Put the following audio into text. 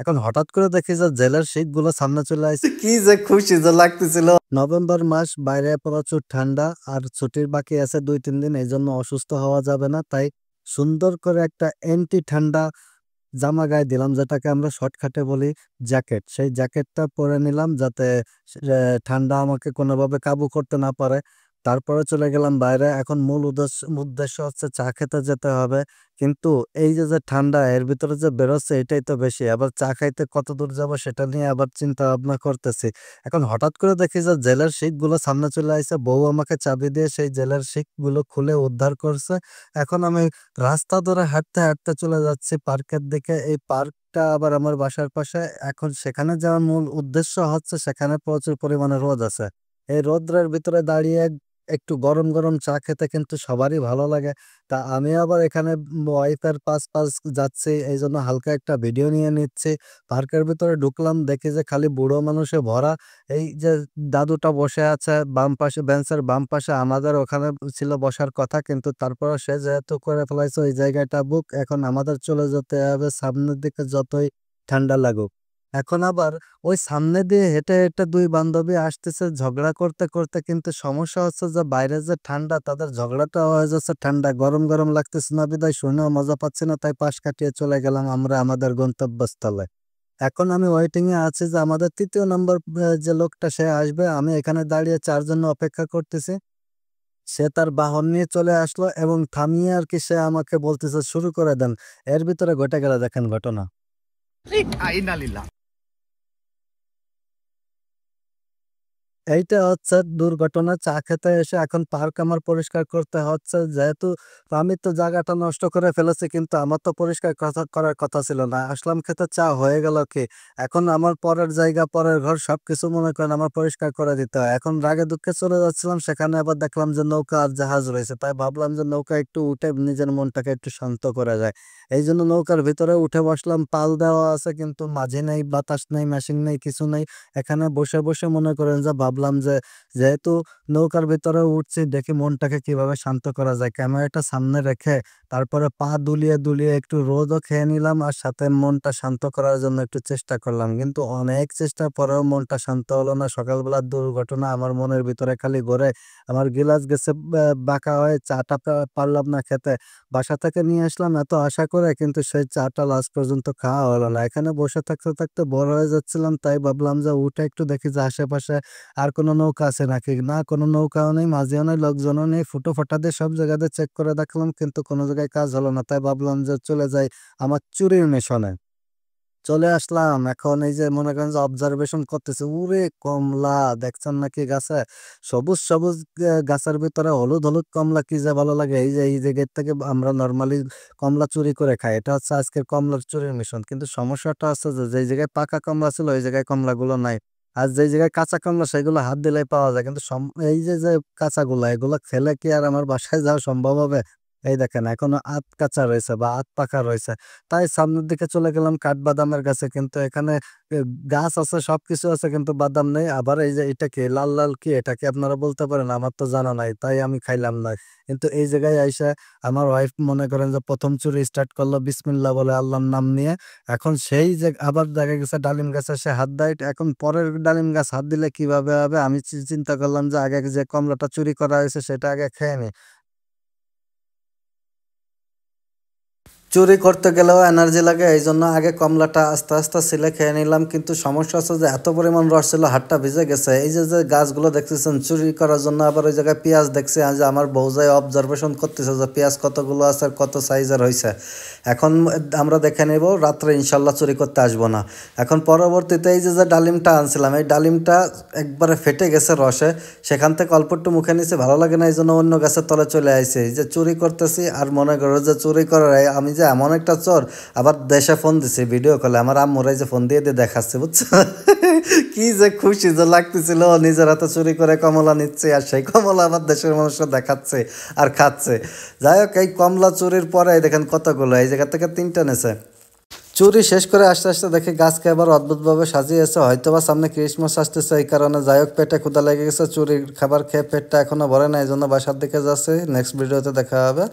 এখন হঠাৎ করে দেখি যে জেলের শীত গুলো সামনে চলে আসছে, কি যে খুশি যে লাগতেছিল। নভেম্বর মাস, বাইরে প্রচুর ঠান্ডা, আর ছুটির বাকি আছে 2-3 দিন, এই জন্য অসুস্থ হওয়া যাবে না। তাই সুন্দর করে একটা অ্যান্টি ঠান্ডা জামা গায়ে দিলাম, যেটাকে আমরা শর্টকাটে বলি জ্যাকেট। সেই জ্যাকেটটা পরে নিলাম যাতে ঠান্ডা আমাকে কোনোভাবে কাবু করতে না পারে। তারপরে চলে গেলাম বাইরে। এখন মূল উদ্দেশ্য হচ্ছে চা খেতে যেতে হবে। কিন্তু এই যে ঠান্ডা এর ভিতরে যে বেরোচ্ছে এটাই তো বেশি। আবার চা খাইতে কত দূর যাব সেটা নিয়ে আবার চিন্তা ভাবনা করতেছি। এখন হঠাৎ করে দেখি যে জেলের শিক গুলো সামনে চলে আসছে, বউ আমাকে চাবি দিয়ে সেই জেলের শিক গুলো খুলে উদ্ধার করছে। এখন আমি রাস্তা ধরে হাঁটতে হাঁটতে চলে যাচ্ছি পার্কের দিকে। এই পার্কটা আবার আমার বাসার পাশে। এখন সেখানে যাওয়ার মূল উদ্দেশ্য হচ্ছে সেখানে প্রচুর পরিমাণে রোদ আছে। এই রোদ্রের ভিতরে দাঁড়িয়ে একটু গরম গরম চা খেতে কিন্তু সবারই ভালো লাগে। তা আমি আবার এখানে ওয়াইফের পাশ পাশ যাচ্ছি, এই জন্য হালকা একটা ভিডিও নিয়ে নিচ্ছি। পার্কের ভিতরে ঢুকলাম, দেখি যে খালি বুড়ো মানুষে ভরা। এই যে দাদুটা বসে আছে বাম পাশে, বেঞ্চের বাম পাশে, আমাদের ওখানে ছিল বসার কথা, কিন্তু তারপরে সে যেহেতু করে ফেলাইছে ওই জায়গাটা বুক, এখন আমাদের চলে যেতে হবে সামনের দিকে যতই ঠান্ডা লাগুক। এখন আবার ওই সামনে দিয়ে হেঁটে হেঁটে দুই বান্ধবী আসতেছে ঝগড়া করতে করতে, কিন্তু সমস্যা হচ্ছে যে বাইরে যে ঠান্ডা, তাদের ঝগড়াটা হয়ে যাচ্ছে ঠান্ডা, গরম গরম লাগতেছে না বিদায় শুনেও মজা পাচ্ছি না। তাই পাশ কাটিয়ে চলে গেলাম আমরা আমাদের গন্তব্যস্থলে। এখন আমি ওয়েটিং এ আছি যে আমাদের ৩য় নম্বর যে লোকটা সে আসবে। আমি এখানে দাঁড়িয়ে ৪ জন্য অপেক্ষা করতেছি। সে তার বাহন নিয়ে চলে আসলো এবং থামিয়ে আর কি সে আমাকে বলতেছে শুরু করে দেন। এর ভিতরে ঘটে গেল দেখেন ঘটনা। এইটা হচ্ছে দুর্ঘটনা। চা খেতে এসে এখন পার্ক আমার পরিষ্কার করতে হচ্ছে। যেহেতু আমি তো জায়গাটা নষ্ট করে ফেলেছি, কিন্তু আমার তো পরিষ্কার করার কথা ছিল না। আসলাম খেতে, চা হয়ে গেল কি? এখন আমার পরের জায়গা, পরের ঘর সবকিছু মনে করেন আমার পরিষ্কার করে দিতে হয়। এখন রাগে দুঃখে চলে যাচ্ছিলাম, সেখানে আবার দেখলাম যে নৌকা আর জাহাজ রয়েছে। তাই ভাবলাম যে নৌকা একটু উঠে নিজের মনটাকে একটু শান্ত করা যায়। এইজন্য নৌকার ভিতরে উঠে বসলাম। পাল দেওয়া আছে কিন্তু মাঝি নেই, বাতাস নেই, মেশিন নেই, কিছু নেই। এখানে বসে বসে মনে করেন যে ভাবলাম যে যেহেতু নৌকার ভিতরে উঠছি, দেখি মনটাকে কিভাবে শান্ত করা যায়। ক্যামেরাটা সামনে রেখে তারপরে পা দুলিয়ে দুলিয়ে একটু রোদও খেয়ে নিলাম, আর সাথে মনটা শান্ত করার জন্য একটু চেষ্টা করলাম। কিন্তু অনেক চেষ্টার পরেও মনটা শান্ত হলো না। সকালবেলার দুর্ঘটনা আমার মনের ভিতরে খালি ঘোরে। আমার গিলাস গেছে বাঁকা হয়ে, চাটা পারলাম না খেতে। বাসা থেকে নিয়ে আসলাম এত আশা করে, কিন্তু সেই চাটা লাস্ট পর্যন্ত খাওয়া হলো না। এখানে বসে থাকতে থাকতে বোর হয়ে যাচ্ছিলাম, তাই ভাবলাম যে উঠে একটু দেখি যে আশেপাশে আর কোনো নৌকা আছে নাকি। না, কোনো নৌকাও নেই, মাঝিও নেই, লোকজনও নেই। ফুটো ফাটা দিয়ে সব জায়গাতে চেক করে দেখলাম, কিন্তু কোনো জায়গায় কাজ হলো না। তাই ভাবলাম যে চলে যাই আমার চুরির মিশনে। চলে আসলাম। এখন এই যে মনে করেন যে অবজারভেশন করতেছে, উরে কমলা দেখছেন নাকি গাছে? সবুজ সবুজ গাছের ভিতরে হলুদ হলুদ কমলা, কি যে ভালো লাগে। এই জায়গার থেকে আমরা নর্মালি কমলা চুরি করে খাই। এটা হচ্ছে আজকের কমলার চুরির মিশন। কিন্তু সমস্যাটা হচ্ছে যে যেই জায়গায় পাকা কমলা ছিল ওই জায়গায় কমলাগুলো নাই। আর যেই জায়গায় কাঁচা কমলা সেগুলো হাত দিলেই পাওয়া যায়। কিন্তু এই যে যে কাঁচাগুলা, এগুলো খেলে কি আর আমার বাসায় যাওয়া সম্ভব হবে? এই দেখেন এখনো আধ কাঁচা রয়েছে বা আধ পাকা রয়েছে। তাই সামনের দিকে চলে গেলাম কাঠবাদামের কাছে, কিন্তু এখানে এ গাছ আছে, সবকিছু আছে, কিন্তু বাদাম নেই। আবার এই যে এটা কি লাল, লাল কি? এটা কি আপনারা বলতে পারেন? আমার তো জানা নাই। তাই আমি খাইলাম না। কিন্তু এই জায়গায় আইসা আমার ওয়াইফ মনে করেন যে ১ম চুরি স্টার্ট করলো বিসমিল্লাহ বলে, আল্লাহর নাম নিয়ে। এখন সেই যে আবার দেখা গেছে ডালিম গাছে সে হাত দেয়। এখন পরের ডালিম গাছ হাত দিলে কিভাবে হবে? আমি চিন্তা করলাম যে আগে যে কমলাটা চুরি করা হয়েছে সেটা আগে খেয়ে নিই। চুরি করতে গেলেও এনার্জি লাগে, এই জন্য আগে কমলাটা আস্তে আস্তে ছিলে খেয়ে নিলাম। কিন্তু সমস্যা হচ্ছে যে এত পরিমাণ রস ছিল, হাতটা ভিজে গেছে। এই যে যে গাছগুলো দেখতেছেন চুরি করার জন্য, আবার ওই জায়গায় পেঁয়াজ দেখছি। আজ আমার বউ যায় অবজারভেশন করতেছে যে পেঁয়াজ কতগুলো আছে আর কত সাইজের হয়েছে। এখন আমরা দেখে নেব, রাত্রে ইনশাল্লাহ চুরি করতে আসবো না। এখন পরবর্তীতে এই যে যে ডালিমটা আনছিলাম, এই ডালিমটা একবারে ফেটে গেছে রসে। সেখান থেকে অল্প একটু মুখে নিছে, ভালো লাগে না, এই জন্য অন্য গাছের তলে চলে আসছে। এই যে চুরি করতেছি, আর মনে করো যে চুরি করার আমি যে এমন একটা চোর। আবার দেশে ফোন দিছি ভিডিও কলে, আমার আম্মুরাই যে ফোন দিয়ে দিয়ে দেখাচ্ছে, বুঝছো? কি যে খুশি যে লাগতেছিল, নিজের হাতে চুরি করে কমলা নিচ্ছে, আর সেই কমলা আবার দেশের মানুষরা দেখাচ্ছে আর খাচ্ছে। যাই হোক, এই কমলা চুরির পরে দেখেন কতগুলো, এই জায়গা থেকে 3টা নেছে। চুরি শেষ করে আস্তে আস্তে দেখি গাছকে আবার অদ্ভুতভাবে সাজিয়েছে, হয়তো বা সামনে ক্রিসমাস আসতেছে এই কারণে। যাই হোক, পেটে ক্ষুধা লেগে গেছে, চুরির খাবার খেয়ে পেটটা এখনো ভরে না, এই জন্য বাসার দিকে যাচ্ছে। নেক্সট ভিডিওতে দেখা হবে।